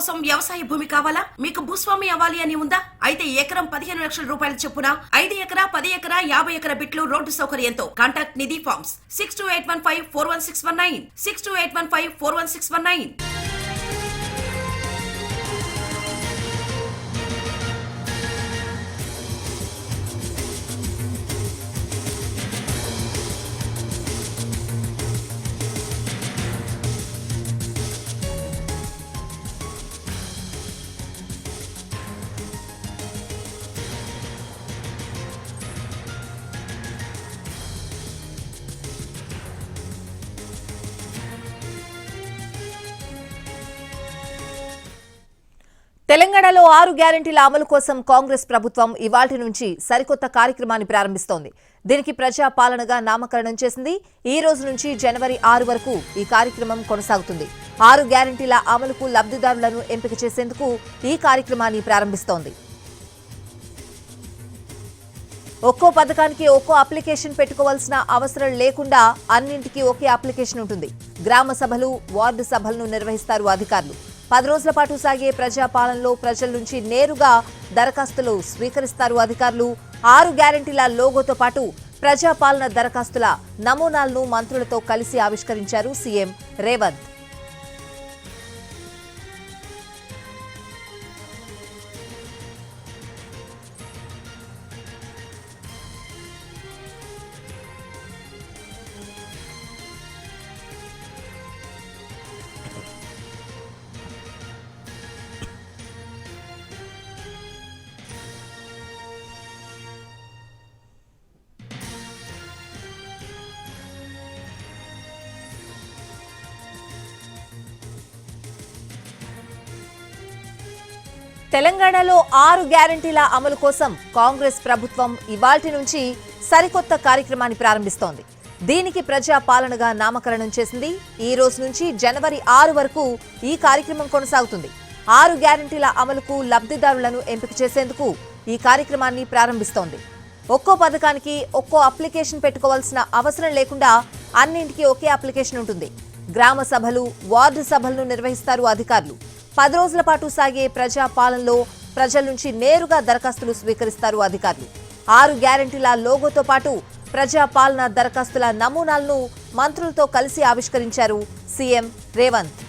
కోసం వ్యవసాయ భూమి కావాలా? మీకు భూస్వామి అవ్వాలి అని ఉందా? అయితే ఎకరం 15 లక్షల రూపాయల చొప్పున 5 ఎకరా 10 ఎకరా 50 ఎకరా బిట్లు రోడ్డు సౌకర్యంతో కాంటాక్ట్ నిధి ఫార్మ్స్ 6281541619 6281541619. తెలంగాణలో 6 గ్యారెంటీల అమలు కోసం కాంగ్రెస్ ప్రభుత్వం ఇవాల్టి నుంచి సరికొత్త కార్యక్రమాన్ని ప్రారంభిస్తోంది. దీనికి ప్రజా పాలనగా నామకరణం చేసింది. ఈ రోజు నుంచి జనవరి 6 వరకు ఈ కార్యక్రమం కొనసాగుతుంది. 6 గ్యారెంటీల అమలుకు లబ్ధిదారులను ఎంపిక చేసేందుకు ఈ కార్యక్రమాన్ని ప్రారంభిస్తోంది. ఒక్కో పథకానికి ఒక్కో అప్లికేషన్ పెట్టుకోవాల్సిన అవసరం లేకుండా అన్నింటికీ ఒకే అప్లికేషన్ ఉంటుంది. గ్రామ సభలు, వార్డు సభలను నిర్వహిస్తారు అధికారులు. 10 రోజుల పాటు సాగే ప్రజాపాలనలో ప్రజల నుంచి నేరుగా దరఖాస్తులు స్వీకరిస్తారు అధికారులు. 6 గ్యారెంటీల లోగోతో పాటు ప్రజాపాలన దరఖాస్తుల నమూనాలను మంత్రులతో కలిసి ఆవిష్కరించారు సీఎం రేవంత్. తెలంగాణలో 6 గ్యారెంటీల అమలు కోసం కాంగ్రెస్ ప్రభుత్వం ఇవాల్టి నుంచి సరికొత్త కార్యక్రమాన్ని ప్రారంభిస్తోంది. దీనికి ప్రజా పాలనగా నామకరణం చేసింది. ఈ రోజు నుంచి జనవరి 6 వరకు ఈ కార్యక్రమం కొనసాగుతుంది. 6 గ్యారెంటీల అమలుకు లబ్ధిదారులను ఎంపిక చేసేందుకు ఈ కార్యక్రమాన్ని ప్రారంభిస్తోంది. ఒక్కో పథకానికి ఒక్కో అప్లికేషన్ పెట్టుకోవాల్సిన అవసరం లేకుండా అన్నింటికీ ఒకే అప్లికేషన్ ఉంటుంది. గ్రామ సభలు, వార్డు సభలను నిర్వహిస్తారు అధికారులు. 10 రోజుల పాటు సాగే ప్రజా పాలనలో ప్రజల నుంచి నేరుగా దరఖాస్తులు స్వీకరిస్తారు అధికారులు. 6 గ్యారెంటీల లోగోతో పాటు ప్రజా పాలన దరఖాస్తుల నమూనాలను మంత్రులతో కలిసి ఆవిష్కరించారు సీఎం రేవంత్.